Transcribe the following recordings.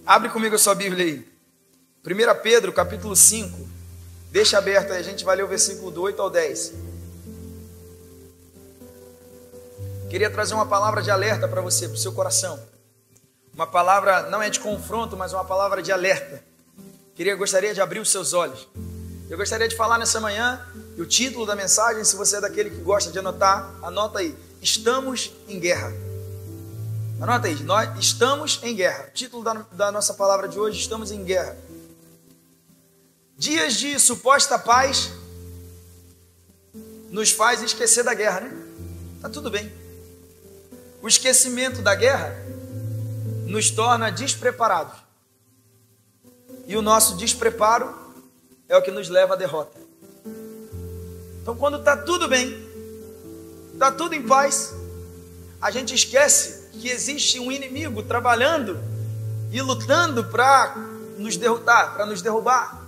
Abre comigo a sua Bíblia aí. 1 Pedro, capítulo 5. Deixa aberto aí, a gente vai ler o versículo do 8 ao 10. Queria trazer uma palavra de alerta para você, para o seu coração. Uma palavra, não é de confronto, mas uma palavra de alerta. Gostaria de abrir os seus olhos. Eu gostaria de falar nessa manhã, e o título da mensagem, se você é daquele que gosta de anotar, anota aí. Estamos em guerra. Anota aí, nós estamos em guerra. Título da nossa palavra de hoje, estamos em guerra. Dias de suposta paz nos faz esquecer da guerra, né? Tá tudo bem. O esquecimento da guerra nos torna despreparados. E o nosso despreparo é o que nos leva à derrota. Então, quando está tudo bem, está tudo em paz, a gente esquece que existe um inimigo trabalhando e lutando para nos derrotar, para nos derrubar.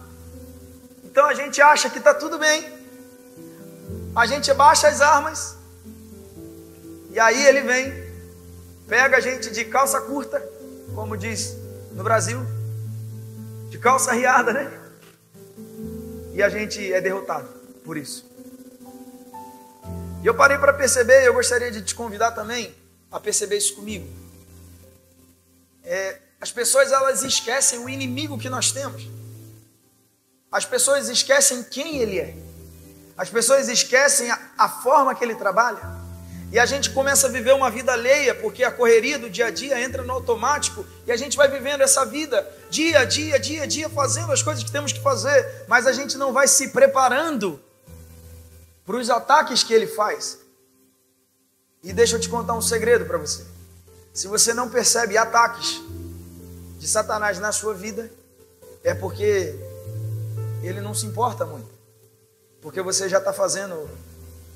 Então a gente acha que está tudo bem, a gente baixa as armas, e aí ele vem, pega a gente de calça curta, como diz no Brasil, de calça riada, né? E a gente é derrotado por isso. E eu parei para perceber, eu gostaria de te convidar também a perceber isso comigo. As pessoas, elas esquecem o inimigo que nós temos. As pessoas esquecem quem ele é. As pessoas esquecem a forma que ele trabalha. E a gente começa a viver uma vida alheia, porque a correria do dia a dia entra no automático, e a gente vai vivendo essa vida, dia a dia, fazendo as coisas que temos que fazer, mas a gente não vai se preparando para os ataques que ele faz. E deixa eu te contar um segredo para você. Se você não percebe ataques de Satanás na sua vida, é porque ele não se importa muito. Porque você já está fazendo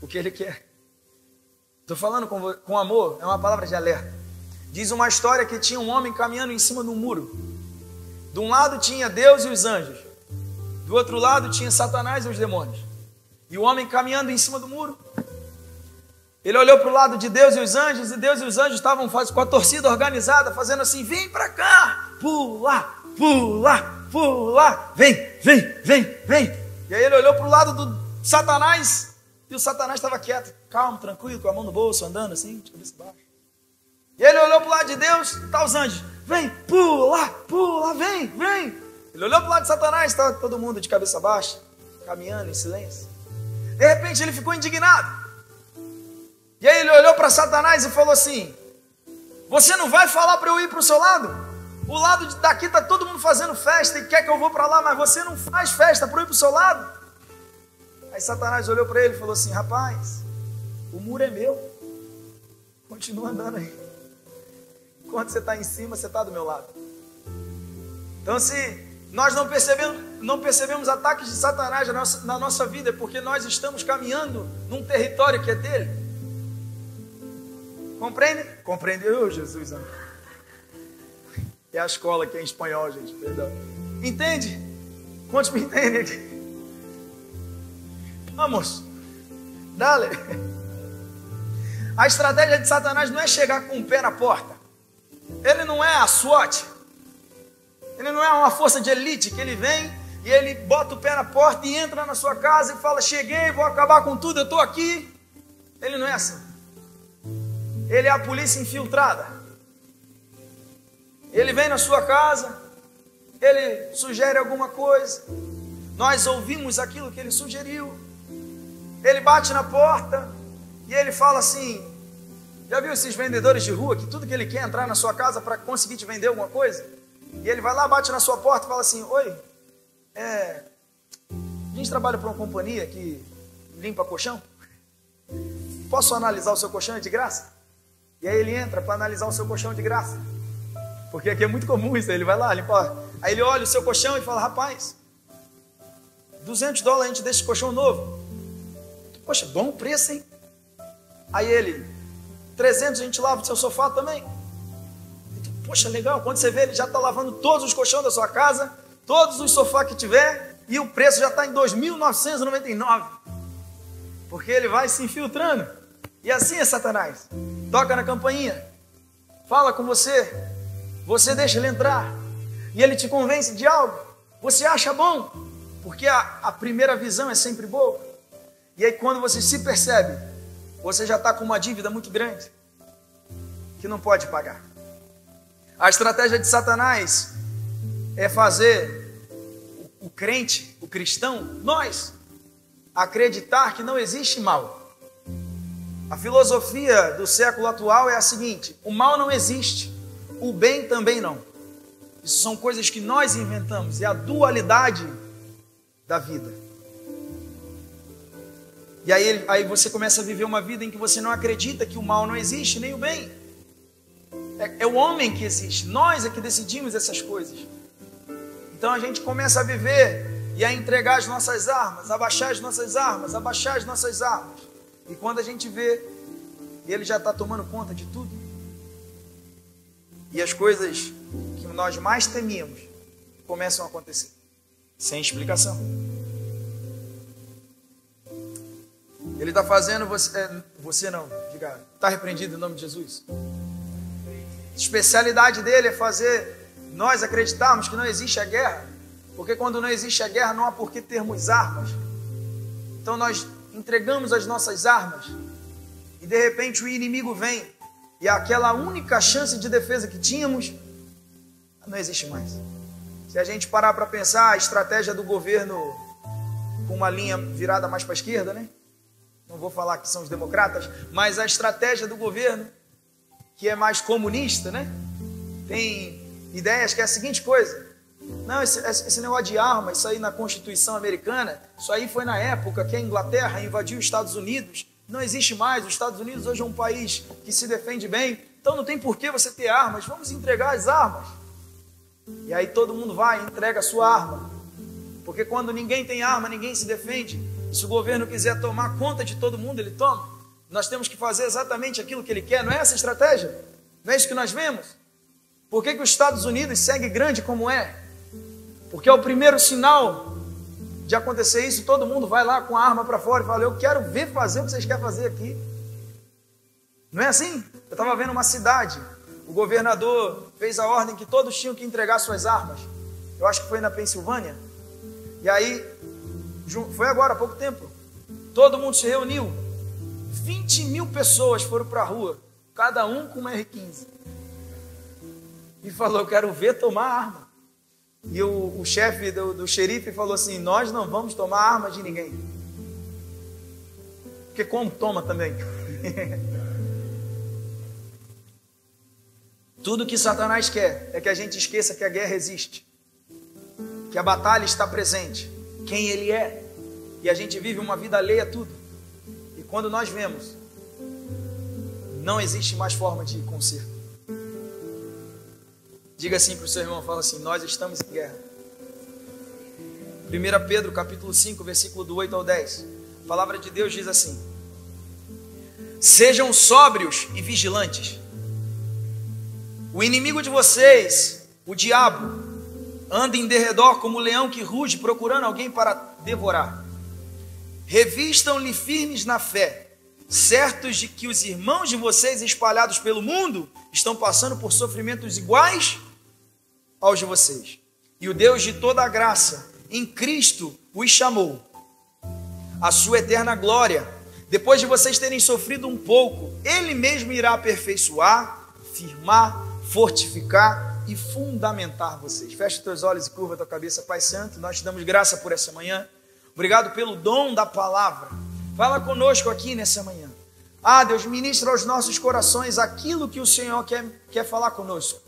o que ele quer. Estou falando com amor, é uma palavra de alerta. Diz uma história que tinha um homem caminhando em cima de um muro. De um lado tinha Deus e os anjos. Do outro lado tinha Satanás e os demônios. E o homem caminhando em cima do muro. Ele olhou para o lado de Deus e os anjos estavam com a torcida organizada, fazendo assim: vem para cá, pula, pula, pula, vem. E aí ele olhou para o lado do Satanás, e o Satanás estava quieto, calmo, tranquilo, com a mão no bolso, andando assim, de cabeça baixa. E ele olhou para o lado de Deus, está os anjos: vem, pula, pula, vem. Ele olhou para o lado de Satanás, estava todo mundo de cabeça baixa, caminhando em silêncio. De repente ele ficou indignado. E aí ele olhou para Satanás e falou assim: você não vai falar para eu ir para o seu lado? O lado daqui está todo mundo fazendo festa e quer que eu vou para lá, mas você não faz festa para eu ir para o seu lado? Aí Satanás olhou para ele e falou assim: rapaz, o muro é meu, continua andando aí. Enquanto você está em cima, você está do meu lado. Então, se nós não percebemos ataques de Satanás na nossa vida, é porque nós estamos caminhando num território que é dele. Compreende? Compreendeu, Jesus? É a escola que é em espanhol, gente, perdão. Entende? Quantos me entendem aqui? Vamos, dale. A estratégia de Satanás não é chegar com o pé na porta. Ele não é a SWAT. Ele não é uma força de elite que ele vem e ele bota o pé na porta e entra na sua casa e fala: cheguei, vou acabar com tudo, eu estou aqui. Ele não é assim. Ele é a polícia infiltrada. Ele vem na sua casa, ele sugere alguma coisa, nós ouvimos aquilo que ele sugeriu, ele bate na porta e ele fala assim: já viu esses vendedores de rua que tudo que ele quer é entrar na sua casa para conseguir te vender alguma coisa? E ele vai lá, bate na sua porta e fala assim: oi, a gente trabalha para uma companhia que limpa colchão, posso analisar o seu colchão de graça? E aí ele entra para analisar o seu colchão de graça. Porque aqui é muito comum isso, ele vai lá, limpa. Aí ele olha o seu colchão e fala: rapaz, $200 a gente deixa esse colchão novo. Poxa, bom preço, hein? Aí ele: 300 a gente lava o seu sofá também. Poxa, legal, quando você vê, ele já está lavando todos os colchões da sua casa, todos os sofás que tiver, e o preço já está em 2.999. Porque ele vai se infiltrando. E assim é Satanás. Toca na campainha, fala com você, você deixa ele entrar. e ele te convence de algo, você acha bom, porque a primeira visão é sempre boa. E aí quando você se percebe, você já está com uma dívida muito grande, que não pode pagar. A estratégia de Satanás é fazer o crente, o cristão, nós, acreditar que não existe mal. A filosofia do século atual é a seguinte: o mal não existe, o bem também não. Isso são coisas que nós inventamos, é a dualidade da vida. E aí você começa a viver uma vida em que você não acredita que o mal não existe, nem o bem. É o homem que existe, nós é que decidimos essas coisas. Então a gente começa a viver e a entregar as nossas armas, abaixar as nossas armas, abaixar as nossas armas. E quando a gente vê, ele já está tomando conta de tudo. E as coisas que nós mais temíamos começam a acontecer, sem explicação. Ele está fazendo você não, diga, está repreendido em nome de Jesus. A especialidade dele é fazer nós acreditarmos que não existe a guerra, porque quando não existe a guerra não há por que termos armas. Então nós entregamos as nossas armas e de repente o inimigo vem e aquela única chance de defesa que tínhamos não existe mais. Se a gente parar para pensar, a estratégia do governo com uma linha virada mais para a esquerda, né? Não vou falar que são os democratas, mas a estratégia do governo que é mais comunista, né? Tem ideias que é a seguinte coisa: não, esse negócio de arma, isso aí na Constituição americana, isso aí foi na época que a Inglaterra invadiu os Estados Unidos, não existe mais, os Estados Unidos hoje é um país que se defende bem, então não tem por que você ter armas, vamos entregar as armas. E aí todo mundo vai e entrega a sua arma, porque quando ninguém tem arma, ninguém se defende, e se o governo quiser tomar conta de todo mundo, ele toma. Nós temos que fazer exatamente aquilo que ele quer, não é essa a estratégia? Não é isso que nós vemos? Por que os Estados Unidos segue grande como é? Porque é o primeiro sinal de acontecer isso, todo mundo vai lá com a arma para fora e fala: eu quero ver fazer o que vocês querem fazer aqui. Não é assim? Eu estava vendo uma cidade, o governador fez a ordem que todos tinham que entregar suas armas. Eu acho que foi na Pensilvânia. E aí, foi agora há pouco tempo, todo mundo se reuniu, 20 mil pessoas foram para a rua, cada um com uma R15. E falou: eu quero ver tomar arma. E o chefe do xerife falou assim: nós não vamos tomar arma de ninguém. Porque como toma também. Tudo que Satanás quer é que a gente esqueça que a guerra existe, que a batalha está presente, quem ele é. E a gente vive uma vida alheia a tudo. E quando nós vemos, não existe mais forma de conserto. Diga assim para o seu irmão, fala assim: nós estamos em guerra. 1 Pedro capítulo 5, versículo do 8 ao 10. A palavra de Deus diz assim: sejam sóbrios e vigilantes. O inimigo de vocês, o diabo, anda em derredor como um leão que ruge, procurando alguém para devorar. Revistam-lhe firmes na fé, certos de que os irmãos de vocês espalhados pelo mundo estão passando por sofrimentos iguais aos de vocês. E o Deus de toda a graça, em Cristo, os chamou à sua eterna glória. Depois de vocês terem sofrido um pouco, Ele mesmo irá aperfeiçoar, firmar, fortificar e fundamentar vocês. Fecha os teus olhos e curva a tua cabeça. Pai Santo, nós te damos graça por essa manhã. Obrigado pelo dom da palavra. Fala conosco aqui nessa manhã. Deus, ministra aos nossos corações aquilo que o Senhor quer falar conosco.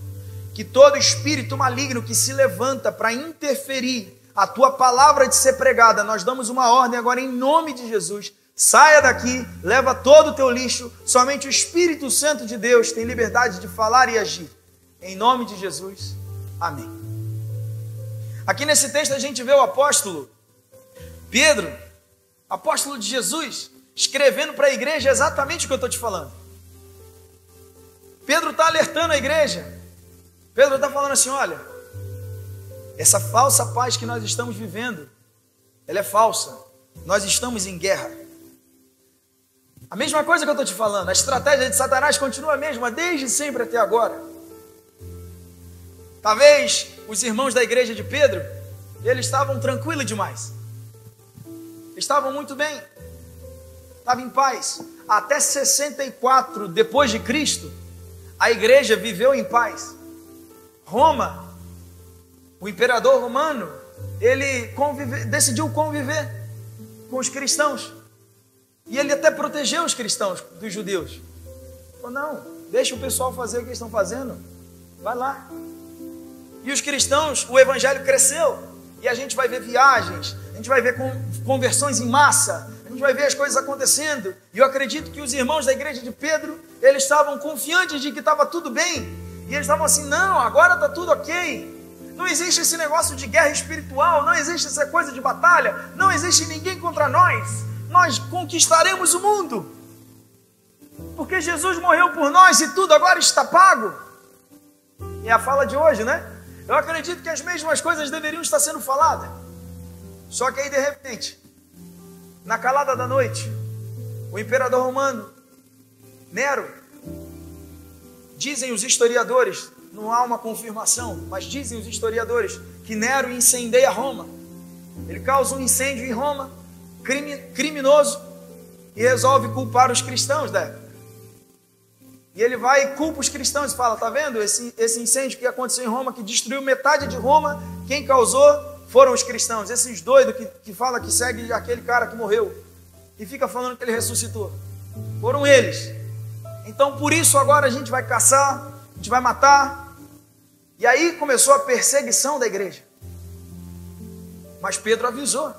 Que todo espírito maligno que se levanta para interferir a tua palavra de ser pregada, nós damos uma ordem agora em nome de Jesus. Saia daqui, leva todo o teu lixo. Somente o Espírito Santo de Deus tem liberdade de falar e agir. Em nome de Jesus, amém. Aqui nesse texto a gente vê o apóstolo Pedro, apóstolo de Jesus, escrevendo para a igreja exatamente o que eu estou te falando. Pedro está alertando a igreja. Pedro está falando assim: olha, essa falsa paz que nós estamos vivendo, ela é falsa. Nós estamos em guerra. A mesma coisa que eu estou te falando, a estratégia de Satanás continua a mesma desde sempre até agora. Talvez os irmãos da igreja de Pedro, eles estavam tranquilos demais. Estavam muito bem. Estavam em paz. Até 64 depois de Cristo, a igreja viveu em paz. Roma, o imperador romano, ele decidiu conviver com os cristãos. E ele até protegeu os cristãos dos judeus. Falou, não, deixa o pessoal fazer o que eles estão fazendo. Vai lá. E os cristãos, o evangelho cresceu. E a gente vai ver viagens, a gente vai ver conversões em massa, a gente vai ver as coisas acontecendo. E eu acredito que os irmãos da igreja de Pedro, eles estavam confiantes de que estava tudo bem. E eles estavam assim, não, agora está tudo ok. Não existe esse negócio de guerra espiritual, não existe essa coisa de batalha, não existe ninguém contra nós. Nós conquistaremos o mundo. Porque Jesus morreu por nós e tudo agora está pago. É a fala de hoje, né? Eu acredito que as mesmas coisas deveriam estar sendo faladas. Só que aí, de repente, na calada da noite, o imperador romano, Nero, dizem os historiadores, não há uma confirmação, mas dizem os historiadores, que Nero incendeia Roma. Ele causa um incêndio em Roma, criminoso, e resolve culpar os cristãos da época. E ele vai e culpa os cristãos e fala, tá vendo esse incêndio que aconteceu em Roma, que destruiu metade de Roma, quem causou foram os cristãos. Esses doidos que fala que segue aquele cara que morreu e fica falando que ele ressuscitou. Foram eles. Então por isso agora a gente vai caçar, a gente vai matar. E aí começou a perseguição da igreja. Mas Pedro avisou.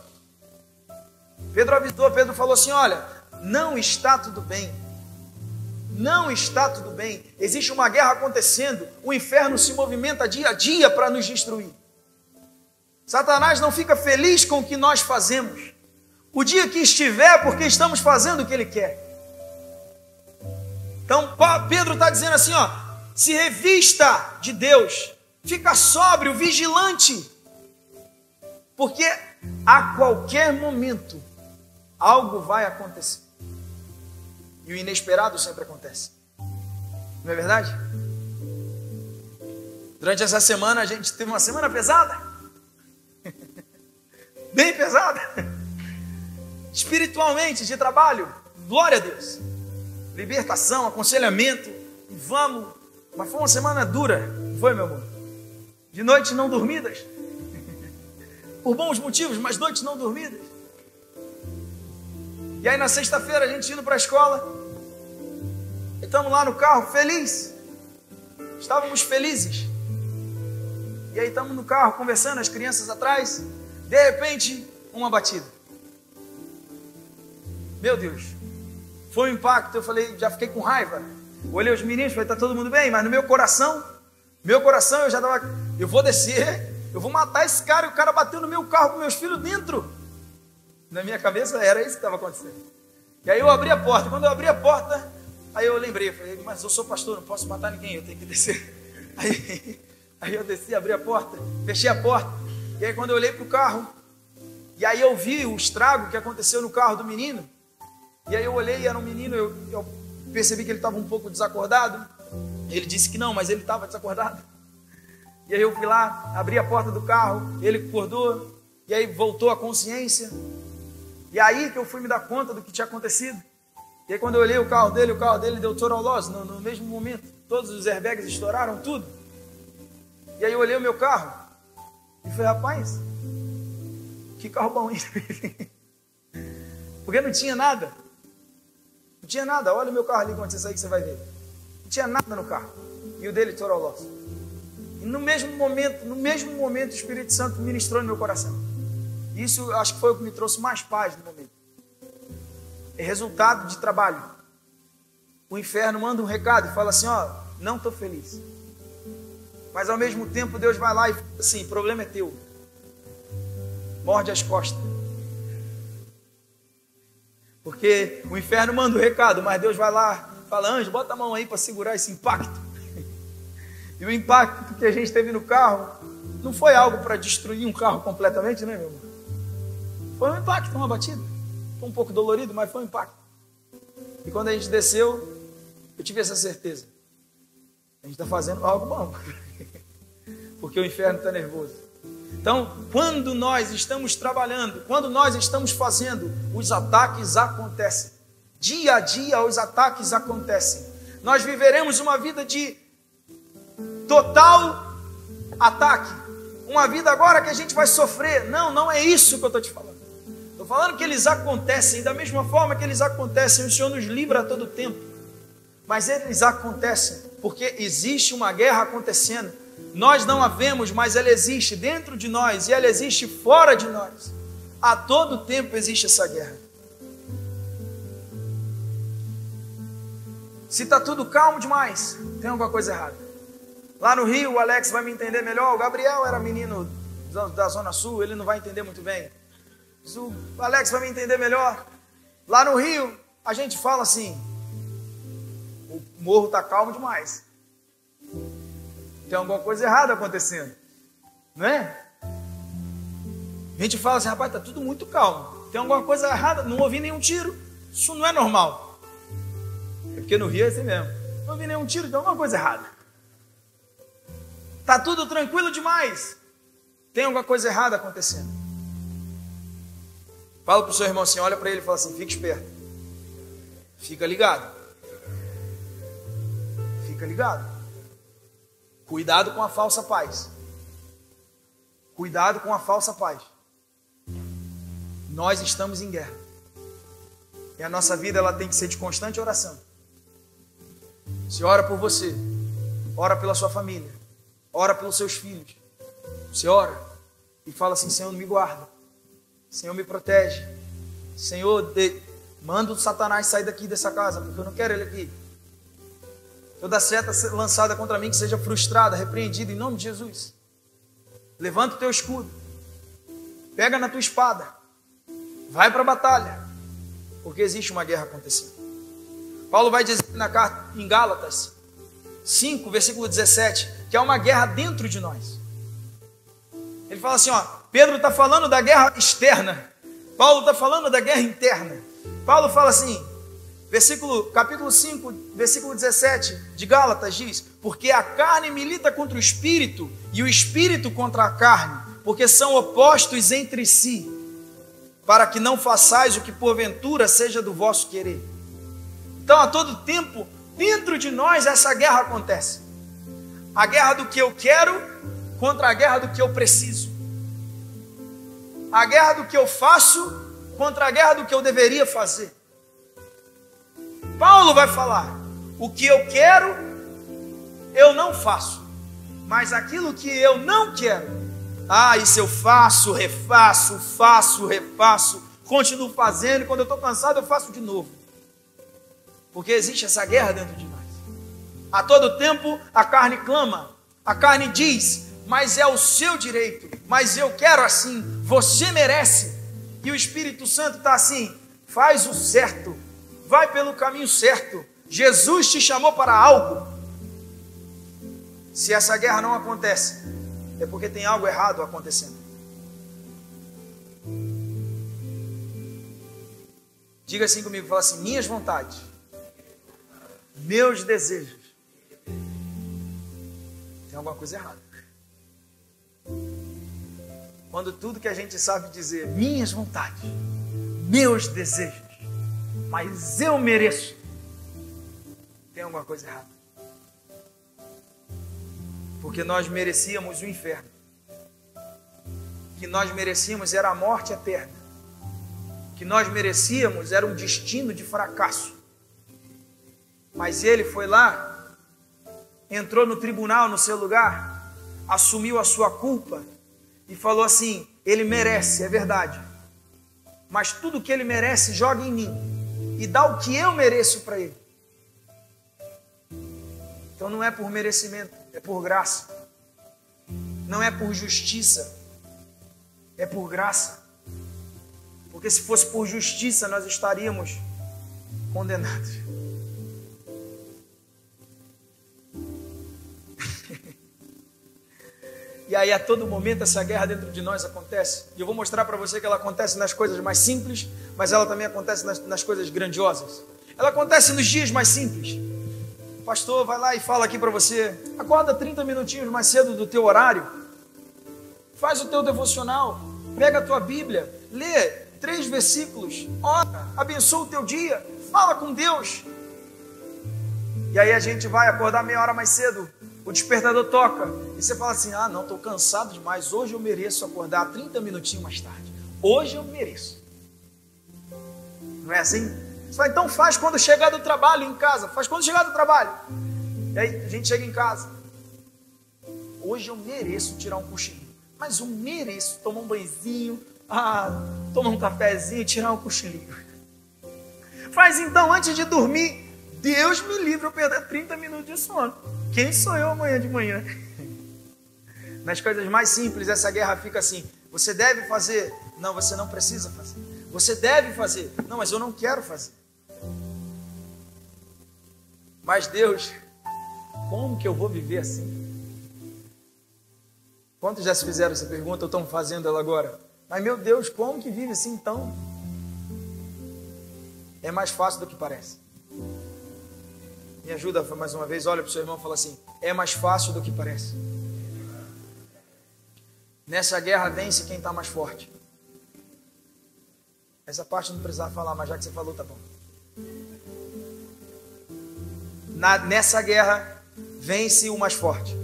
Pedro falou assim, olha, não está tudo bem. Não está tudo bem. Existe uma guerra acontecendo. O inferno se movimenta dia a dia para nos destruir. Satanás não fica feliz com o que nós fazemos. O dia que estiver, porque estamos fazendo o que ele quer. Então Pedro está dizendo assim, ó, se revista de Deus, fica sóbrio, vigilante, porque a qualquer momento algo vai acontecer. E o inesperado sempre acontece. Não é verdade? Durante essa semana a gente teve uma semana pesada. Bem pesada. Espiritualmente, de trabalho. Glória a Deus. Libertação, aconselhamento. E vamos. Mas foi uma semana dura. Não foi, meu amor? De noites não dormidas. Por bons motivos, mas noites não dormidas. E aí na sexta-feira a gente indo para a escola, estamos lá no carro, feliz. Estávamos felizes. E aí estamos no carro conversando, as crianças atrás. De repente, uma batida. Meu Deus, foi um impacto. Eu falei, já fiquei com raiva. Olhei os meninos, falei, tá todo mundo bem? Mas no meu coração eu já estava, eu vou descer, eu vou matar esse cara. E o cara bateu no meu carro com meus filhos dentro. Na minha cabeça era isso que estava acontecendo. E aí eu abri a porta. Quando eu abri a porta, aí eu lembrei, falei, mas eu sou pastor, não posso matar ninguém, eu tenho que descer. Aí eu desci, abri a porta, fechei a porta. E aí quando eu olhei para o carro, e aí eu vi o estrago que aconteceu no carro do menino. E aí eu olhei e era um menino, eu percebi que ele estava um pouco desacordado. Ele disse que não, mas ele estava desacordado. E aí eu fui lá, abri a porta do carro, ele acordou, e aí voltou a consciência. E aí que eu fui me dar conta do que tinha acontecido. E aí quando eu olhei o carro dele deu torolose no mesmo momento. Todos os airbags estouraram, tudo. E aí eu olhei o meu carro e falei, rapaz, que carro bom isso. Porque não tinha nada. Não tinha nada. Olha o meu carro ali quando você sair que você vai ver. Não tinha nada no carro. E o dele torolose. E no mesmo momento o Espírito Santo ministrou no meu coração. Isso acho que foi o que me trouxe mais paz no momento. É resultado de trabalho. O inferno manda um recado e fala assim, ó, não estou feliz. Mas ao mesmo tempo Deus vai lá e fala assim, o problema é teu. Morde as costas. Porque o inferno manda um recado, mas Deus vai lá e fala, anjo, bota a mão aí para segurar esse impacto. E o impacto que a gente teve no carro não foi algo para destruir um carro completamente, né, meu irmão? Foi um impacto, uma batida. Foi um pouco dolorido, mas foi um impacto. E quando a gente desceu, eu tive essa certeza. A gente está fazendo algo bom. porque o inferno está nervoso. Então, quando nós estamos trabalhando, quando nós estamos fazendo, os ataques acontecem. Dia a dia os ataques acontecem. Nós viveremos uma vida de total ataque. Uma vida agora que a gente vai sofrer. Não, não é isso que eu estou te falando. Estou falando que eles acontecem, da mesma forma que eles acontecem, o Senhor nos livra a todo tempo. Mas eles acontecem porque existe uma guerra acontecendo. Nós não a vemos, mas ela existe dentro de nós e ela existe fora de nós. A todo tempo existe essa guerra. Se está tudo calmo demais, tem alguma coisa errada. Lá no Rio, o Alex vai me entender melhor. O Gabriel era menino da Zona Sul, ele não vai entender muito bem. O Alex vai me entender melhor. Lá no Rio, a gente fala assim: o morro está calmo demais. Tem alguma coisa errada acontecendo, não é? A gente fala assim: rapaz, está tudo muito calmo. Tem alguma coisa errada, não ouvi nenhum tiro. Isso não é normal. É porque no Rio é assim mesmo. Não ouvi nenhum tiro, tem alguma coisa errada. Está tudo tranquilo demais. Tem alguma coisa errada acontecendo. Fala para o seu irmão assim, olha para ele e fala assim: fica esperto. Fica ligado. Fica ligado. Cuidado com a falsa paz. Cuidado com a falsa paz. Nós estamos em guerra. E a nossa vida ela tem que ser de constante oração. Você ora por você. Ora pela sua família. Ora pelos seus filhos. Você ora e fala assim: Senhor, me guarda. Senhor, me protege. Senhor, manda o Satanás sair daqui dessa casa, porque eu não quero ele aqui. Toda seta lançada contra mim que seja frustrada, repreendida em nome de Jesus. Levanta o teu escudo. Pega na tua espada. Vai para a batalha. Porque existe uma guerra acontecendo. Paulo vai dizer na carta em Gálatas 5, versículo 17, que há uma guerra dentro de nós. Ele fala assim, ó, Pedro está falando da guerra externa. Paulo está falando da guerra interna. Paulo fala assim, capítulo 5, versículo 17 de Gálatas diz: porque a carne milita contra o espírito e o espírito contra a carne, porque são opostos entre si, para que não façais o que porventura seja do vosso querer. Então a todo tempo, dentro de nós essa guerra acontece. A guerra do que eu quero contra a guerra do que eu preciso. A guerra do que eu faço contra a guerra do que eu deveria fazer. Paulo vai falar: o que eu quero, eu não faço, mas aquilo que eu não quero, isso eu faço, refaço, continuo fazendo, e quando eu estou cansado eu faço de novo. Porque existe essa guerra dentro de nós. A todo tempo a carne clama, a carne diz: mas é o seu direito, mas eu quero assim, você merece. E o Espírito Santo está assim: faz o certo, vai pelo caminho certo, Jesus te chamou para algo. Se essa guerra não acontece, é porque tem algo errado acontecendo. Diga assim comigo, fala assim: minhas vontades, meus desejos, tem alguma coisa errada. Quando tudo que a gente sabe dizer, minhas vontades, meus desejos, mas eu mereço, tem alguma coisa errada. Porque nós merecíamos o inferno. O que nós merecíamos era a morte eterna. O que nós merecíamos era um destino de fracasso. Mas ele foi lá, entrou no tribunal no seu lugar, assumiu a sua culpa e falou assim: ele merece, é verdade, mas tudo que ele merece joga em mim e dá o que eu mereço para ele. Então não é por merecimento, é por graça. Não é por justiça, é por graça. Porque se fosse por justiça nós estaríamos condenados. E aí a todo momento essa guerra dentro de nós acontece. E eu vou mostrar para você que ela acontece nas coisas mais simples, mas ela também acontece nas coisas grandiosas. Ela acontece nos dias mais simples. O pastor vai lá e fala aqui para você: acorda 30 minutinhos mais cedo do teu horário, faz o teu devocional, pega a tua Bíblia, lê 3 versículos, ora, abençoa o teu dia, fala com Deus. E aí a gente vai acordar meia hora mais cedo, o despertador toca, e você fala assim, não, estou cansado demais, hoje eu mereço acordar 30 minutinhos mais tarde, hoje eu mereço. Não é assim? Você fala, então faz quando chegar do trabalho em casa, faz quando chegar do trabalho. E aí a gente chega em casa, hoje eu mereço tirar um cochilinho, mas eu mereço tomar um banhozinho, tomar um cafezinho e tirar um cochilinho. Faz então antes de dormir. Deus me livre eu perder 30 minutos de sono. Quem sou eu amanhã de manhã? Nas coisas mais simples, essa guerra fica assim. Você deve fazer. Não, você não precisa fazer. Você deve fazer. Não, mas eu não quero fazer. Mas Deus, como que eu vou viver assim? Quantos já se fizeram essa pergunta ou estão fazendo ela agora? Mas meu Deus, como que vive assim então? É mais fácil do que parece. Me ajuda mais uma vez, olha para o seu irmão e fala assim, é mais fácil do que parece. Nessa guerra vence quem está mais forte. Essa parte não precisava falar, mas já que você falou, tá bom. Nessa guerra vence o mais forte.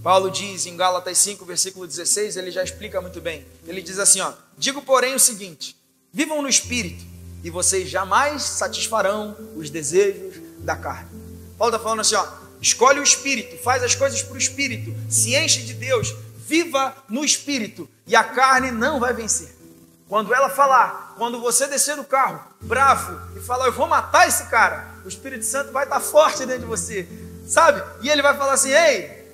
Paulo diz em Gálatas 5, versículo 16, ele já explica muito bem. Ele diz assim, digo porém o seguinte, vivam no Espírito, e vocês jamais satisfarão os desejos da carne. Paulo está falando assim, escolhe o Espírito, faz as coisas para o Espírito, se enche de Deus, viva no Espírito, e a carne não vai vencer. Quando ela falar, quando você descer do carro, bravo, e falar, eu vou matar esse cara, o Espírito Santo vai estar forte dentro de você, sabe? E ele vai falar assim, ei,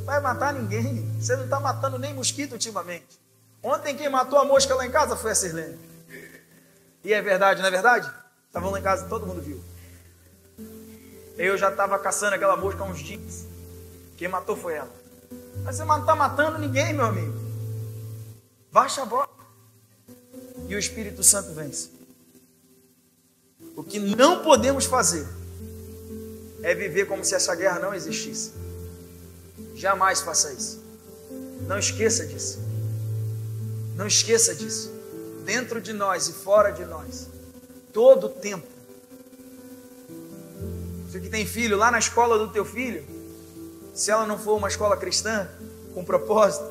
vai matar ninguém, você não está matando nem mosquito ultimamente. Ontem quem matou a mosca lá em casa foi a Sirlene. E é verdade, não é verdade? Estavam lá em casa, todo mundo viu. Eu já estava caçando aquela mosca há uns dias. Quem matou foi ela. Mas você não está matando ninguém, meu amigo. Baixa a bola. E o Espírito Santo vence. O que não podemos fazer é viver como se essa guerra não existisse. Jamais faça isso. Não esqueça disso. Não esqueça disso. Dentro de nós e fora de nós, todo o tempo. Você que tem filho, lá na escola do teu filho, se ela não for uma escola cristã, com propósito,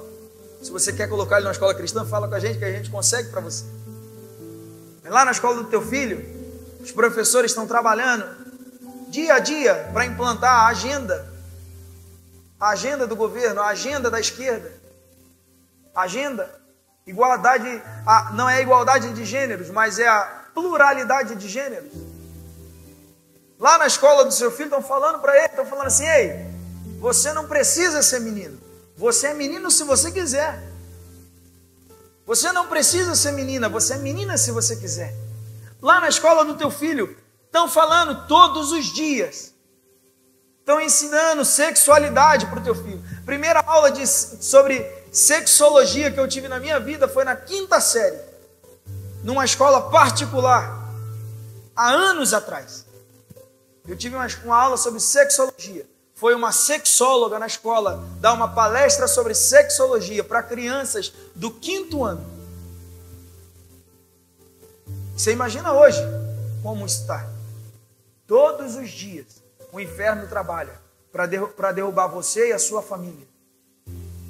se você quer colocar ele numa escola cristã, fala com a gente que a gente consegue para você. Lá na escola do teu filho, os professores estão trabalhando dia a dia para implantar a agenda do governo, a agenda da esquerda, a agenda. Igualdade, não é a igualdade de gêneros, mas é a pluralidade de gêneros. Lá na escola do seu filho estão falando para ele, estão falando assim, ei, você não precisa ser menino. Você é menino se você quiser. Você não precisa ser menina, você é menina se você quiser. Lá na escola do teu filho estão falando todos os dias. Estão ensinando sexualidade para o teu filho. Primeira aula sobre sexologia que eu tive na minha vida foi na 5ª série, numa escola particular, há anos atrás. Eu tive uma aula sobre sexologia. Foi uma sexóloga na escola dar uma palestra sobre sexologia para crianças do 5º ano. Você imagina hoje como está? Todos os dias o inferno trabalha para derrubar você e a sua família.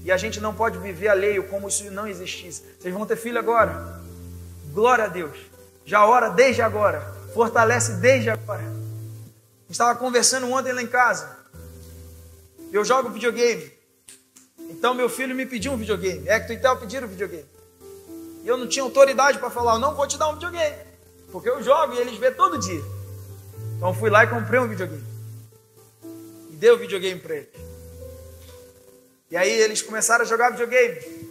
E a gente não pode viver alheio como se não existisse. Vocês vão ter filho agora. Glória a Deus. Já ora desde agora. Fortalece desde agora. A gente estava conversando ontem lá em casa. Eu jogo videogame. Então meu filho me pediu um videogame. Hector e Theo pediram um videogame. E eu não tinha autoridade para falar, eu não vou te dar um videogame. Porque eu jogo e eles vêem todo dia. Então eu fui lá e comprei um videogame. E dei o videogame para eles. E aí eles começaram a jogar videogame.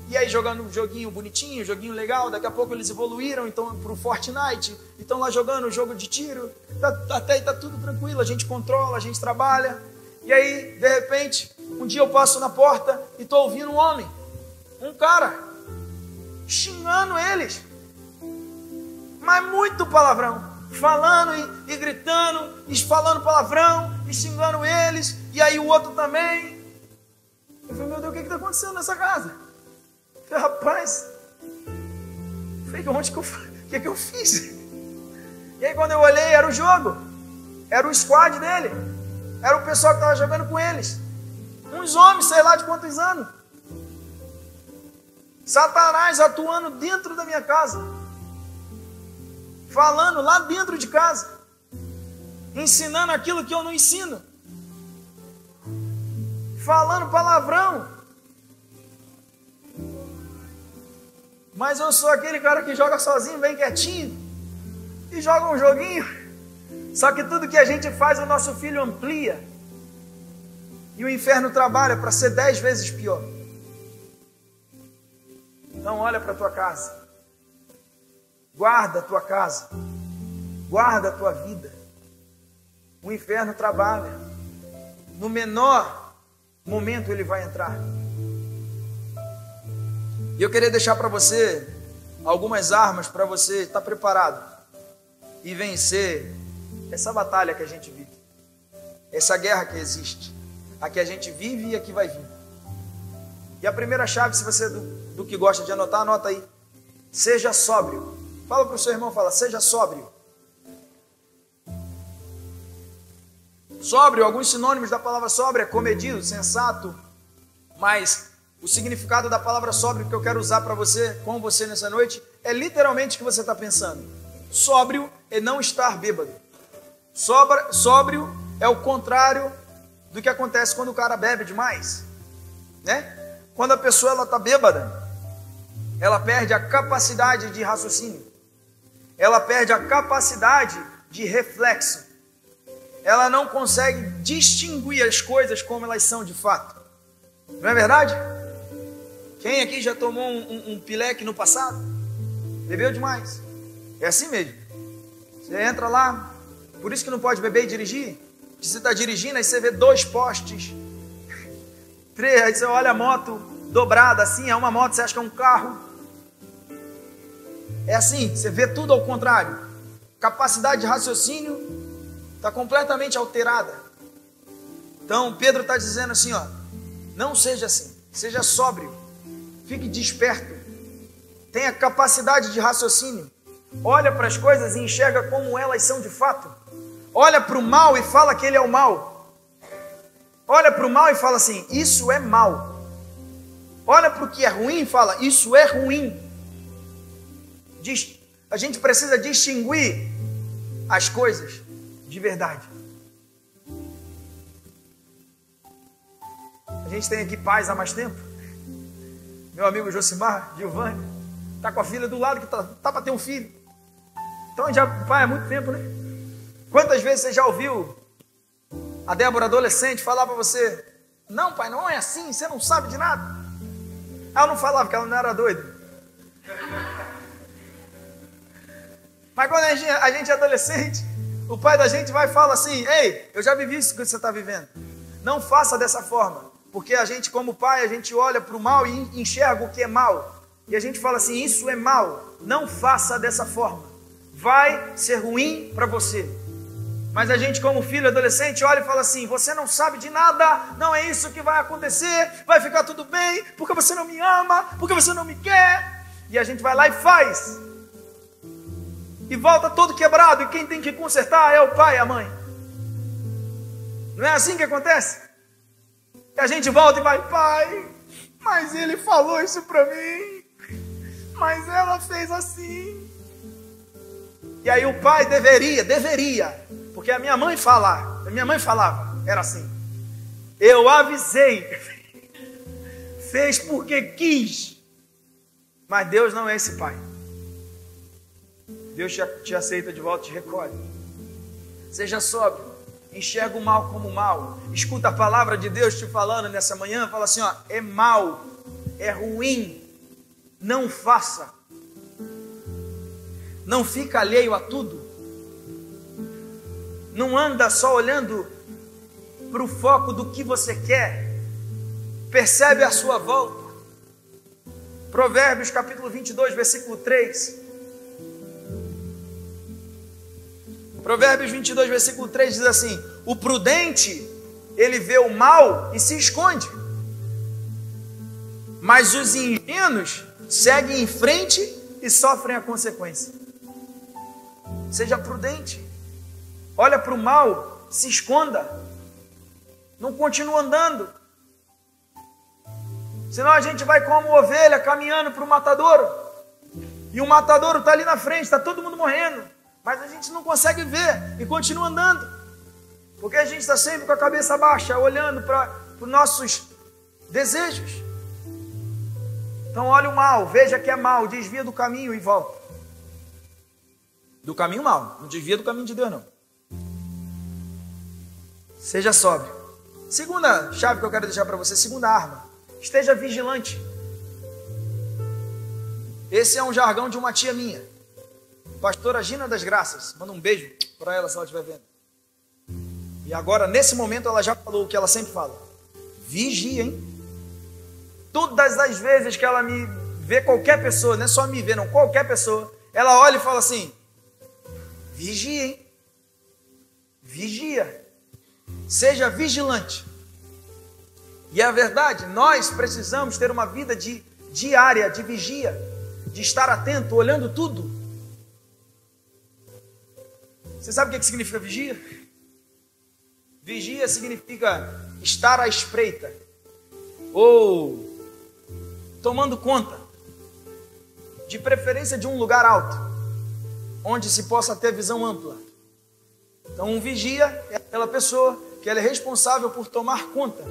E aí jogando um joguinho bonitinho, um joguinho legal. Daqui a pouco eles evoluíram então para o Fortnite. E estão lá jogando um jogo de tiro. Até aí está tudo tranquilo. A gente controla, a gente trabalha. E aí, de repente, um dia eu passo na porta e estou ouvindo um homem. Um cara. Xingando eles. Mas muito palavrão. Falando e gritando. E falando palavrão. E xingando eles. E aí o outro também. Eu falei, meu Deus, o que está acontecendo nessa casa? Eu falei, rapaz, o que eu fiz? E aí quando eu olhei, era o jogo, era o squad dele, era o pessoal que estava jogando com eles, uns homens, sei lá de quantos anos. Satanás atuando dentro da minha casa, falando lá dentro de casa, ensinando aquilo que eu não ensino, falando palavrão. Mas eu sou aquele cara que joga sozinho, bem quietinho, e joga um joguinho. Só que tudo que a gente faz, o nosso filho amplia, e o inferno trabalha para ser 10 vezes pior. Então olha para a tua casa, guarda a tua casa, guarda a tua vida. O inferno trabalha, no menor momento ele vai entrar. E eu queria deixar para você algumas armas para você estar preparado e vencer essa batalha que a gente vive, essa guerra que existe, a que a gente vive e a que vai vir. E a primeira chave, se você é do que gosta de anotar, anota aí. Seja sóbrio. Fala para o seu irmão, fala, seja sóbrio. Sóbrio, alguns sinônimos da palavra sóbrio é comedido, sensato, mas o significado da palavra sóbrio que eu quero usar para você, com você nessa noite, é literalmente o que você está pensando. Sóbrio é não estar bêbado. Sóbrio é o contrário do que acontece quando o cara bebe demais, né? Quando a pessoa está bêbada, ela perde a capacidade de raciocínio, ela perde a capacidade de reflexo, ela não consegue distinguir as coisas como elas são de fato. Não é verdade? Quem aqui já tomou um pileque no passado? Bebeu demais. É assim mesmo. Você entra lá, por isso que não pode beber e dirigir. Você está dirigindo, aí você vê 2 postes, 3, aí você olha a moto dobrada assim, é uma moto, você acha que é um carro. É assim, você vê tudo ao contrário. Capacidade de raciocínio está completamente alterada. Então Pedro está dizendo assim, ó, não seja assim, seja sóbrio, fique desperto, tenha capacidade de raciocínio, olha para as coisas e enxerga como elas são de fato. Olha para o mal e fala que ele é o mal. Olha para o mal e fala assim, isso é mal. Olha para o que é ruim e fala, isso é ruim. A gente precisa distinguir as coisas de verdade. A gente tem aqui pais há mais tempo. Meu amigo Josimar, Giovanni, está com a filha do lado que tá para ter um filho. Então já pai há muito tempo, né? Quantas vezes você já ouviu a Débora adolescente falar para você, não pai, não é assim, você não sabe de nada. Ela não falava que ela não era doida. Mas quando a gente é adolescente, o pai da gente vai e fala assim, ei, eu já vivi isso que você está vivendo. Não faça dessa forma. Porque a gente, como pai, a gente olha para o mal e enxerga o que é mal. E a gente fala assim, isso é mal. Não faça dessa forma. Vai ser ruim para você. Mas a gente, como filho adolescente, olha e fala assim, você não sabe de nada, não é isso que vai acontecer, vai ficar tudo bem, porque você não me ama, porque você não me quer. E a gente vai lá e faz. E volta todo quebrado, e quem tem que consertar é o pai e a mãe. Não é assim que acontece? E a gente volta e vai, pai, mas ele falou isso para mim, mas ela fez assim. E aí o pai deveria, porque a minha mãe falava, era assim, eu avisei, fez porque quis, mas Deus não é esse pai. Deus te aceita de volta e te recolhe. Seja sóbrio, enxerga o mal como mal, escuta a palavra de Deus te falando nessa manhã, fala assim, ó, é mal, é ruim, não faça. Não fica alheio a tudo. Não anda só olhando para o foco do que você quer. Percebe a sua volta. Provérbios capítulo 22, versículo 3. Provérbios 22, versículo 3 diz assim, o prudente, ele vê o mal e se esconde. Mas os ingênuos seguem em frente e sofrem a consequência. Seja prudente. Olha para o mal, se esconda. Não continue andando. Senão a gente vai como ovelha caminhando para o matadouro. E o matadouro está ali na frente, está todo mundo morrendo. Mas a gente não consegue ver e continua andando. Porque a gente está sempre com a cabeça baixa, olhando para os nossos desejos. Então olha o mal, veja que é mal, desvia do caminho e volta. Do caminho mal, não desvia do caminho de Deus não. Seja sóbrio. Segunda chave que eu quero deixar para você, segunda arma. Esteja vigilante. Esse é um jargão de uma tia minha, pastora Gina das Graças. Manda um beijo para ela se ela estiver vendo. E agora, nesse momento, ela já falou o que ela sempre fala. Vigia, hein? Todas as vezes que ela me vê, qualquer pessoa, não é só me ver, não, qualquer pessoa, ela olha e fala assim, vigia, hein? Vigia. Seja vigilante. E é verdade, nós precisamos ter uma vida diária, de vigia, de estar atento, olhando tudo. Você sabe o que significa vigia? Vigia significa estar à espreita, ou tomando conta, de preferência de um lugar alto, onde se possa ter visão ampla. Então um vigia é aquela pessoa que ela é responsável por tomar conta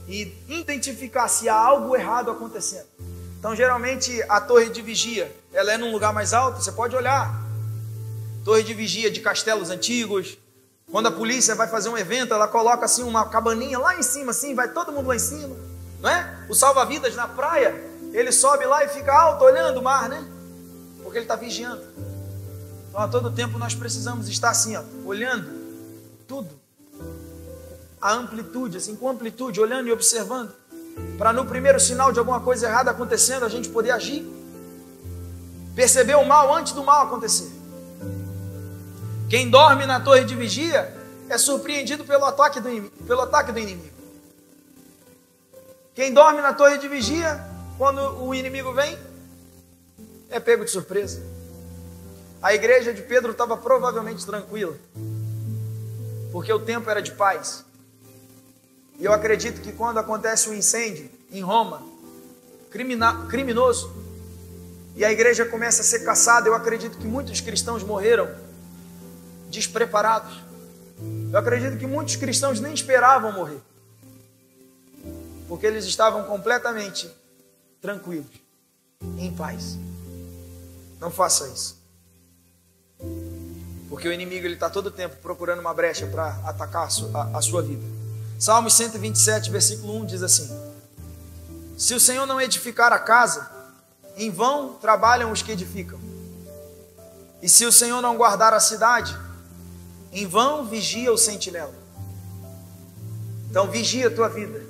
e identificar se há algo errado acontecendo. Então geralmente a torre de vigia, ela é num lugar mais alto, você pode olhar. Torre de vigia de castelos antigos. Quando a polícia vai fazer um evento, ela coloca assim uma cabaninha lá em cima, assim, vai todo mundo lá em cima, não é? O salva-vidas na praia, ele sobe lá e fica alto olhando o mar, né? Porque ele está vigiando. Então a todo tempo nós precisamos estar assim, ó, olhando tudo, a amplitude, assim, com amplitude, olhando e observando, para no primeiro sinal de alguma coisa errada acontecendo, a gente poder agir, perceber o mal antes do mal acontecer. Quem dorme na torre de vigia é surpreendido pelo ataque do inimigo. Quem dorme na torre de vigia, quando o inimigo vem, é pego de surpresa. A igreja de Pedro estava provavelmente tranquila, porque o tempo era de paz. E eu acredito que quando acontece um incêndio em Roma, criminoso, e a igreja começa a ser caçada, eu acredito que muitos cristãos morreram despreparados. Eu acredito que muitos cristãos nem esperavam morrer, porque eles estavam completamente tranquilos, em paz. Não faça isso, porque o inimigo está todo o tempo procurando uma brecha para atacar a sua vida. Salmos 127, versículo 1 diz assim: se o Senhor não edificar a casa, em vão trabalham os que edificam. E se o Senhor não guardar a cidade, em vão vigia o sentinela. Então vigia a tua vida,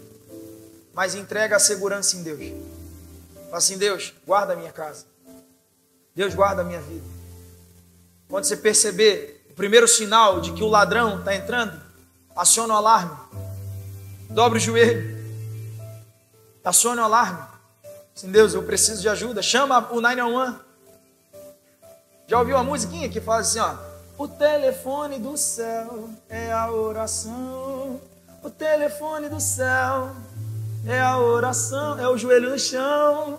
mas entrega a segurança em Deus. Fala assim: Deus, guarda a minha casa. Deus, guarda a minha vida. Quando você perceber o primeiro sinal de que o ladrão está entrando, aciona o alarme. Dobre o joelho. Acione o alarme. Assim, Deus, eu preciso de ajuda. Chama o 911. Já ouviu a musiquinha que fala assim, ó: o telefone do céu é a oração. O telefone do céu é a oração. É o joelho no chão.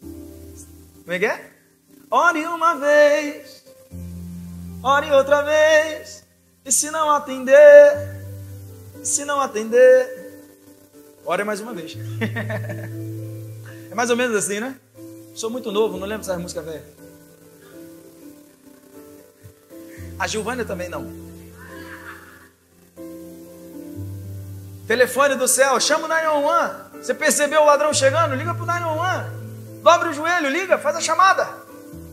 Como é que é? Ore uma vez, ore outra vez. E se não atender, ore mais uma vez. É mais ou menos assim, né? Sou muito novo, não lembro dessas músicas velhas. A Gilvânia também não. Telefone do céu, chama o 911. Você percebeu o ladrão chegando? Liga pro 911. Dobre o joelho, liga, faz a chamada.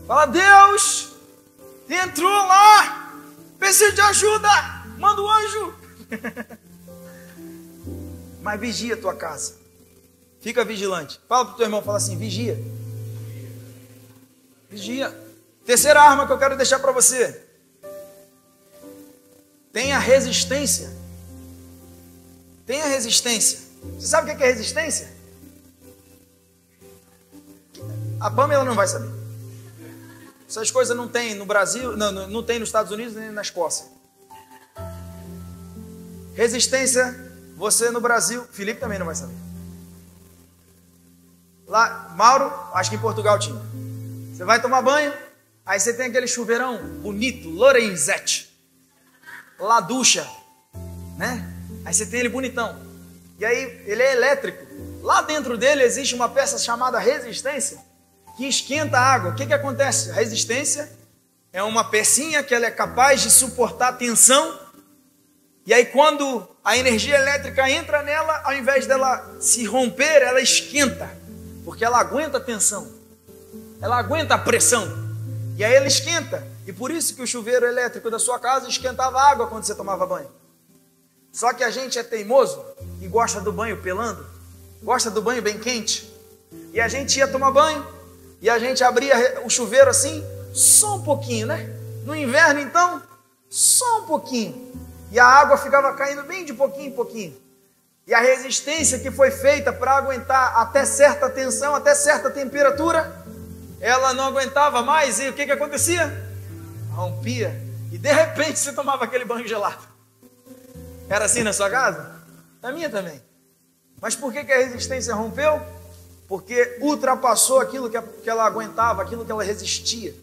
Fala: Deus, entrou lá, precisa de ajuda, manda o anjo. Mas vigia a tua casa. Fica vigilante. Fala pro teu irmão, fala assim: vigia. Vigia. Terceira arma que eu quero deixar para você: tenha resistência. Tenha resistência. Você sabe o que é resistência? A Pamela não vai saber. Essas coisas não tem no Brasil, não tem nos Estados Unidos nem na Escócia. Resistência, você no Brasil, Felipe também não vai saber. Lá, Mauro, acho que em Portugal tinha. Você vai tomar banho, aí você tem aquele chuveirão bonito, Lorenzetti, La Ducha, né? Aí você tem ele bonitão. E aí ele é elétrico. Lá dentro dele existe uma peça chamada resistência, que esquenta a água. O que acontece? A resistência é uma pecinha que ela é capaz de suportar a tensão. E aí quando a energia elétrica entra nela, ao invés dela se romper, ela esquenta. Porque ela aguenta a tensão. Ela aguenta a pressão. E aí ela esquenta. E por isso que o chuveiro elétrico da sua casa esquentava a água quando você tomava banho. Só que a gente é teimoso e gosta do banho pelando. Gosta do banho bem quente. E a gente ia tomar banho e a gente abria o chuveiro assim, só um pouquinho, né? No inverno então, só um pouquinho. E a água ficava caindo bem de pouquinho em pouquinho. E a resistência que foi feita para aguentar até certa tensão, até certa temperatura, ela não aguentava mais. E o que acontecia? Rompia. E de repente você tomava aquele banho gelado. Era assim na sua casa? Na minha também. Mas por que a resistência rompeu? Porque ultrapassou aquilo que ela aguentava, aquilo que ela resistia.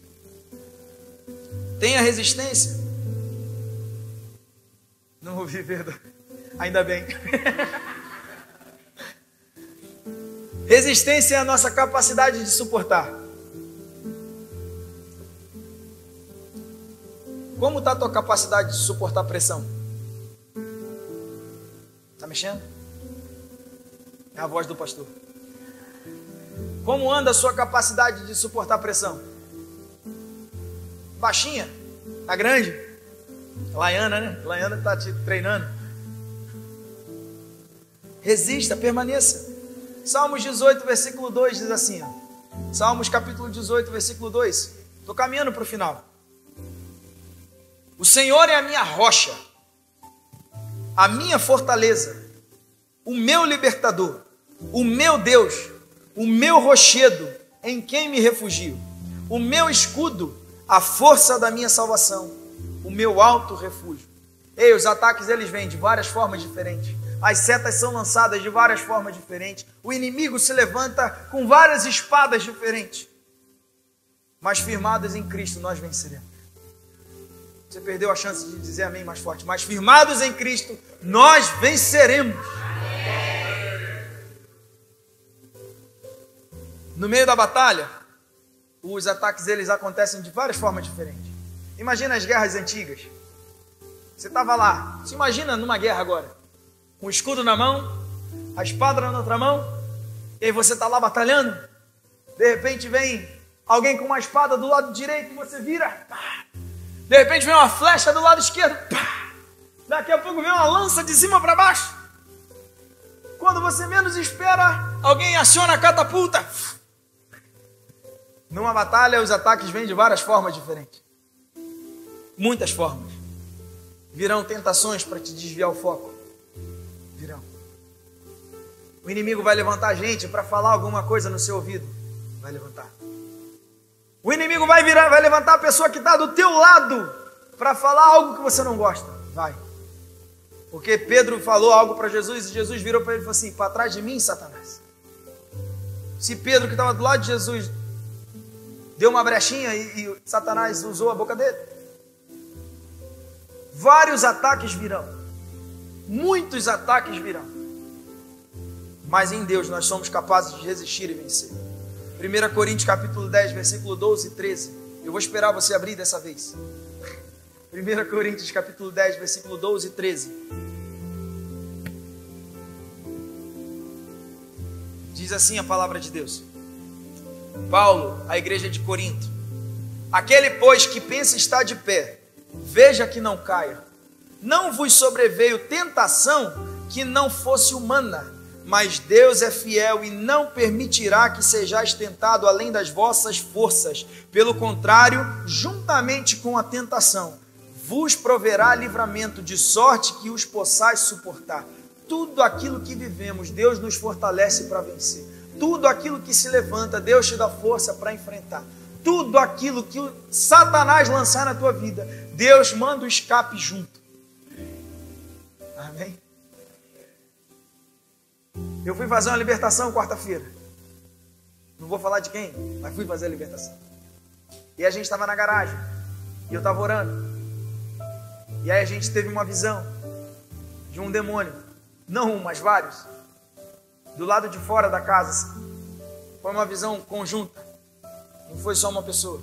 Tem a resistência? Não ouvi, verdade. Ainda bem. Resistência é a nossa capacidade de suportar. Como está a tua capacidade de suportar pressão? Está mexendo? É a voz do pastor. Como anda a sua capacidade de suportar pressão? Baixinha? Tá grande? Laiana, né? Laiana está te treinando. Resista, permaneça. Salmos 18, versículo 2 diz assim, ó. Salmos capítulo 18, versículo 2. Estou caminhando para o final. O Senhor é a minha rocha, a minha fortaleza, o meu libertador, o meu Deus, o meu rochedo, em quem me refugio, o meu escudo, a força da minha salvação, o meu alto refúgio. Ei, os ataques eles vêm de várias formas diferentes. As setas são lançadas de várias formas diferentes. O inimigo se levanta com várias espadas diferentes. Mas firmados em Cristo nós venceremos. Você perdeu a chance de dizer amém mais forte. Mas firmados em Cristo nós venceremos. No meio da batalha, os ataques eles acontecem de várias formas diferentes. Imagina as guerras antigas. Você estava lá. Se imagina numa guerra agora. Com o escudo na mão, a espada na outra mão, e aí você está lá batalhando, de repente vem alguém com uma espada do lado direito, você vira, pá. De repente vem uma flecha do lado esquerdo, pá. Daqui a pouco vem uma lança de cima para baixo, quando você menos espera, alguém aciona a catapulta. Numa batalha os ataques vêm de várias formas diferentes, muitas formas. Virão tentações para te desviar o foco. Virão. O inimigo vai levantar a gente para falar alguma coisa no seu ouvido. Vai levantar. O inimigo vai levantar a pessoa que está do teu lado para falar algo que você não gosta. Vai. Porque Pedro falou algo para Jesus e Jesus virou para ele e falou assim: para trás de mim, Satanás. Se Pedro, que estava do lado de Jesus, deu uma brechinha e Satanás usou a boca dele. Vários ataques virão. Muitos ataques virão. Mas em Deus nós somos capazes de resistir e vencer. 1 Coríntios capítulo 10, versículo 12 e 13. Eu vou esperar você abrir dessa vez. 1 Coríntios capítulo 10, versículo 12 e 13. Diz assim a palavra de Deus. Paulo, à igreja de Corinto: aquele, pois, que pensa estar de pé, veja que não caia. Não vos sobreveio tentação que não fosse humana, mas Deus é fiel e não permitirá que sejais tentado além das vossas forças. Pelo contrário, juntamente com a tentação, vos proverá livramento, de sorte que os possais suportar. Tudo aquilo que vivemos, Deus nos fortalece para vencer. tudo aquilo que se levanta, Deus te dá força para enfrentar. Tudo aquilo que o Satanás lançar na tua vida, Deus manda o escape junto. Amém? Eu fui fazer uma libertação quarta-feira. Não vou falar de quem, mas fui fazer a libertação. E a gente estava na garagem. E eu estava orando. E aí a gente teve uma visão de um demônio. Não um, mas vários. Do lado de fora da casa. Assim. Foi uma visão conjunta. Não foi só uma pessoa.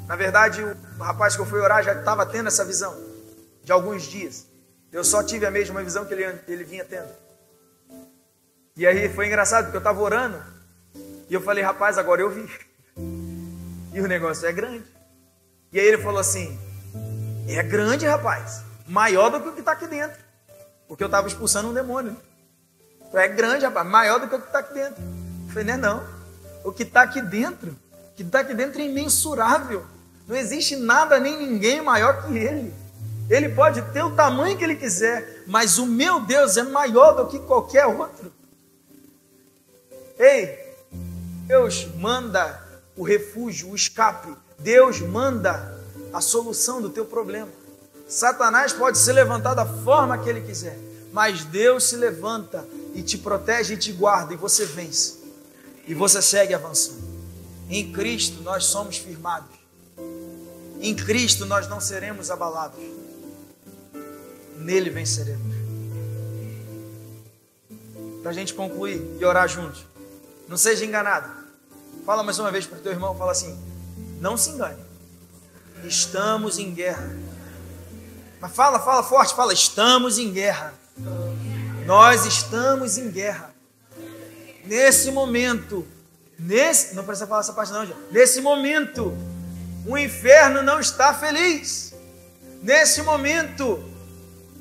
Na verdade, o rapaz que eu fui orar já estava tendo essa visão. De alguns dias. Eu só tive a mesma visão que ele vinha tendo. E aí foi engraçado, porque eu estava orando. E eu falei, rapaz, agora eu vi. E o negócio é grande. E aí ele falou assim, é grande, rapaz. Maior do que o que está aqui dentro. Porque eu estava expulsando um demônio. É grande, rapaz. Maior do que o que está aqui dentro. Eu falei, não é não. O que está aqui dentro, é imensurável. Não existe nada nem ninguém maior que Ele. Ele pode ter o tamanho que Ele quiser, mas o meu Deus é maior do que qualquer outro. Ei, Deus manda o refúgio, o escape. Deus manda a solução do teu problema. Satanás pode se levantar da forma que ele quiser, mas Deus se levanta e te protege e te guarda, e você vence. E você segue avançando. Em Cristo nós somos firmados. Em Cristo nós não seremos abalados. Nele venceremos. Para a gente concluir e orar juntos. Não seja enganado. Fala mais uma vez para o teu irmão, fala assim, não se engane. Estamos em guerra. Mas fala forte, fala, estamos em guerra. Nós estamos em guerra. Nesse momento, não precisa falar essa parte não, gente. Nesse momento, o inferno não está feliz. Nesse momento,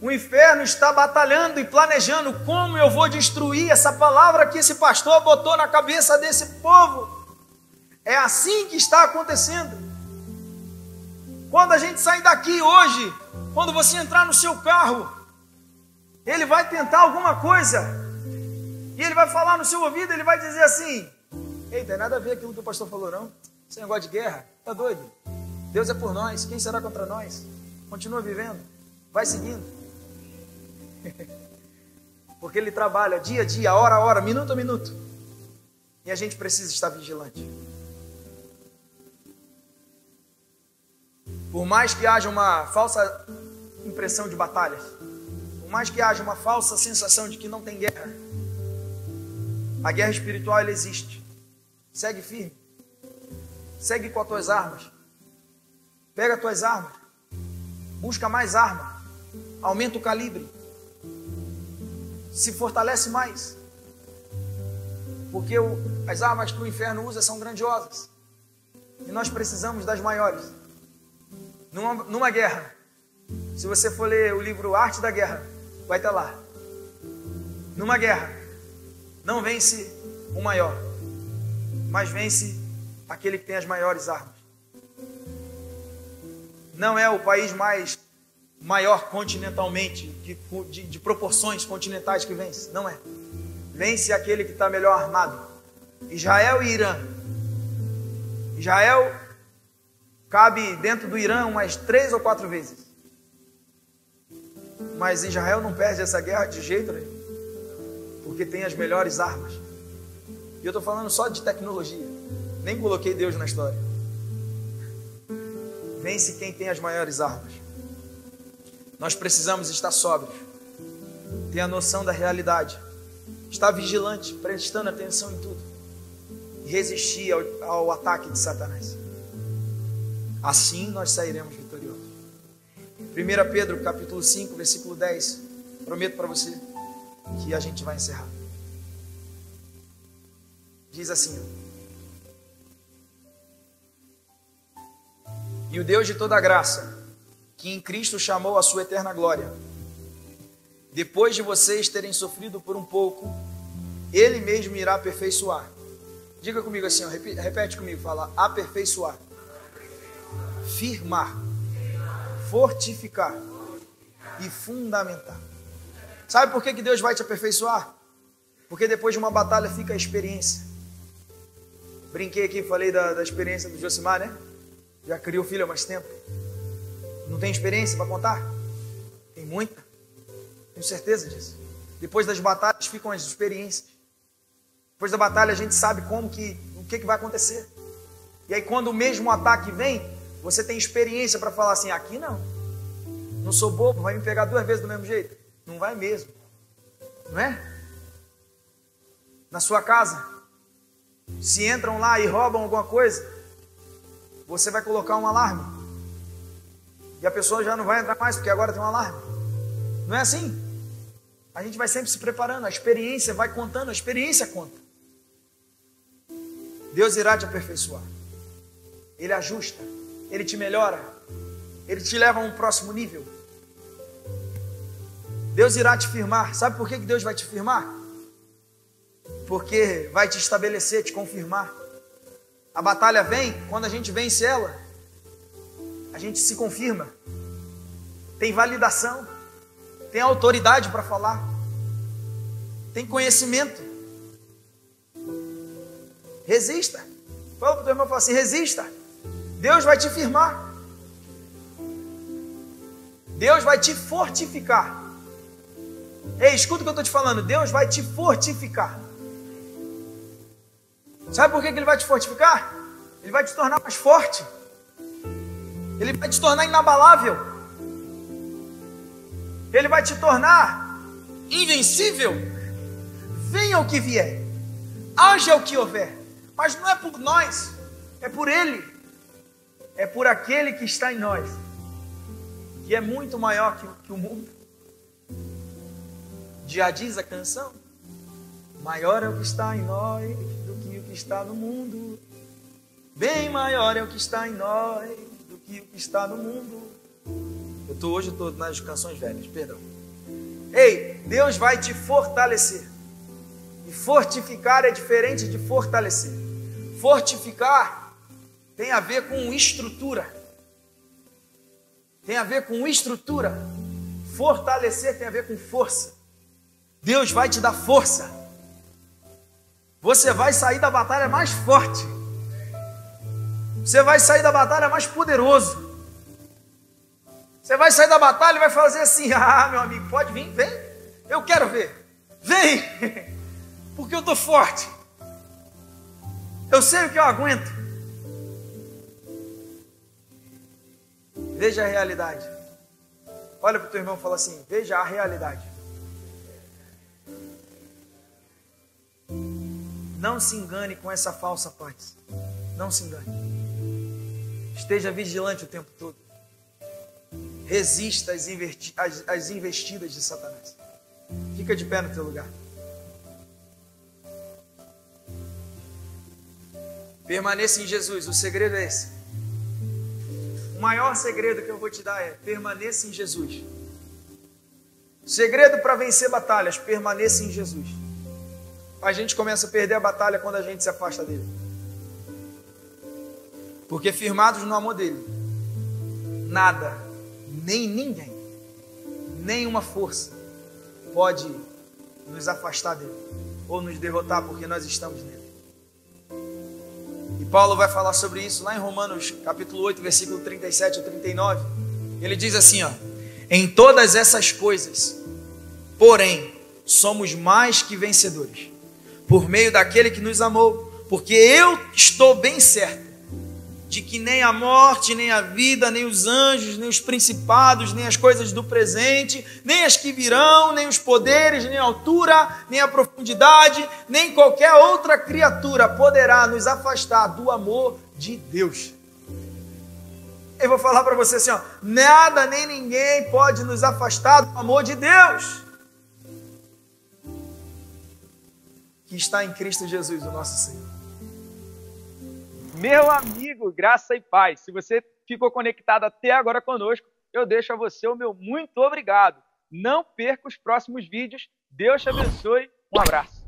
o inferno está batalhando e planejando como eu vou destruir essa palavra que esse pastor botou na cabeça desse povo. É assim que está acontecendo. Quando a gente sair daqui hoje, quando você entrar no seu carro, ele vai tentar alguma coisa, e ele vai falar no seu ouvido, ele vai dizer assim, ei, tem nada a ver aquilo que o pastor falou não, esse negócio de guerra, tá doido? Deus é por nós, quem será contra nós? Continua vivendo, vai seguindo. Porque ele trabalha dia a dia, hora a hora, minuto a minuto, e a gente precisa estar vigilante. Por mais que haja uma falsa impressão de batalhas, por mais que haja uma falsa sensação de que não tem guerra, a guerra espiritual ela existe. Segue firme, segue com as tuas armas, pega as tuas armas, busca mais arma, aumenta o calibre, se fortalece mais, porque as armas que o inferno usa são grandiosas, e nós precisamos das maiores. Numa guerra, se você for ler o livro Arte da Guerra, vai estar lá. Numa guerra, não vence o maior, mas vence aquele que tem as maiores armas. Não é o país maior continentalmente, de proporções continentais que vence, não é. Vence aquele que está melhor armado. Israel e Irã. Israel cabe dentro do Irã umas 3 ou 4 vezes. Mas Israel não perde essa guerra de jeito nenhum, porque tem as melhores armas. E eu estou falando só de tecnologia, nem coloquei Deus na história. Vence quem tem as maiores armas. Nós precisamos estar sóbrios, ter a noção da realidade, estar vigilante, prestando atenção em tudo, e resistir ao ataque de Satanás. Assim nós sairemos vitoriosos. 1 Pedro capítulo 5, versículo 10. Prometo para você que a gente vai encerrar. Diz assim, e o Deus de toda graça, que em Cristo chamou a sua eterna glória, depois de vocês terem sofrido por um pouco, Ele mesmo irá aperfeiçoar. Diga comigo assim, repete comigo, fala, aperfeiçoar, firmar, fortificar e fundamentar. Sabe por que Deus vai te aperfeiçoar? Porque depois de uma batalha fica a experiência. Brinquei aqui, falei da experiência do Josimar, né? Já criou filho há mais tempo. Não tem experiência para contar? Tem muita. Tenho certeza disso. Depois das batalhas ficam as experiências. Depois da batalha a gente sabe o que vai acontecer. E aí quando o mesmo ataque vem, você tem experiência para falar assim, aqui não. Não sou bobo, vai me pegar 2 vezes do mesmo jeito. Não vai mesmo. Não é? Na sua casa, se entram lá e roubam alguma coisa, você vai colocar um alarme. E a pessoa já não vai entrar mais, porque agora tem um alarme. Não é assim? A gente vai sempre se preparando, a experiência vai contando, a experiência conta. Deus irá te aperfeiçoar. Ele ajusta, Ele te melhora, Ele te leva a um próximo nível. Deus irá te firmar. Sabe por que Deus vai te firmar? Porque vai te estabelecer, te confirmar. A batalha vem, quando a gente vence ela, a gente se confirma. Tem validação, tem autoridade para falar, tem conhecimento. Resista. Fala para o teu irmão, fala assim, resista. Deus vai te firmar. Deus vai te fortificar. Ei, escuta o que eu estou te falando. Deus vai te fortificar. Sabe por que Ele vai te fortificar? Ele vai te tornar mais forte. Ele vai te tornar inabalável. Ele vai te tornar invencível. Venha o que vier, haja o que houver. Mas não é por nós, é por Ele. É por aquele que está em nós, que é muito maior que o mundo. Já diz a canção, maior é o que está em nós do que o que está no mundo. Bem maior é o que está em nós do que o que está no mundo. Hoje eu estou nas canções velhas, perdão. Ei, Deus vai te fortalecer. E fortificar é diferente de fortalecer. Fortificar tem a ver com estrutura. Tem a ver com estrutura. Fortalecer tem a ver com força. Deus vai te dar força. Você vai sair da batalha mais forte. Você vai sair da batalha mais poderoso. Você vai sair da batalha e vai fazer assim, ah, meu amigo, pode vir, vem. Eu quero ver. Vem. Porque eu estou forte. Eu sei o que eu aguento. Veja a realidade. Olha para o teu irmão e fala assim, veja a realidade. Não se engane com essa falsa paz. Não se engane. Esteja vigilante o tempo todo. Resista às investidas de Satanás. Fica de pé no teu lugar. Permaneça em Jesus. O segredo é esse. O maior segredo que eu vou te dar é permaneça em Jesus. O segredo para vencer batalhas, permaneça em Jesus. A gente começa a perder a batalha quando a gente se afasta dele. Porque firmados no amor dele, nada, nem ninguém, nenhuma força pode nos afastar dele ou nos derrotar, porque nós estamos nele. E Paulo vai falar sobre isso lá em Romanos capítulo 8, versículo 37 a 39. Ele diz assim, ó: em todas essas coisas, porém, somos mais que vencedores, por meio daquele que nos amou, porque eu estou bem certo de que nem a morte, nem a vida, nem os anjos, nem os principados, nem as coisas do presente, nem as que virão, nem os poderes, nem a altura, nem a profundidade, nem qualquer outra criatura poderá nos afastar do amor de Deus. Eu vou falar para você assim, ó, nada nem ninguém pode nos afastar do amor de Deus, que está em Cristo Jesus, o nosso Senhor. Meu amigo, graça e paz. Se você ficou conectado até agora conosco, eu deixo a você o meu muito obrigado. Não perca os próximos vídeos. Deus te abençoe. Um abraço.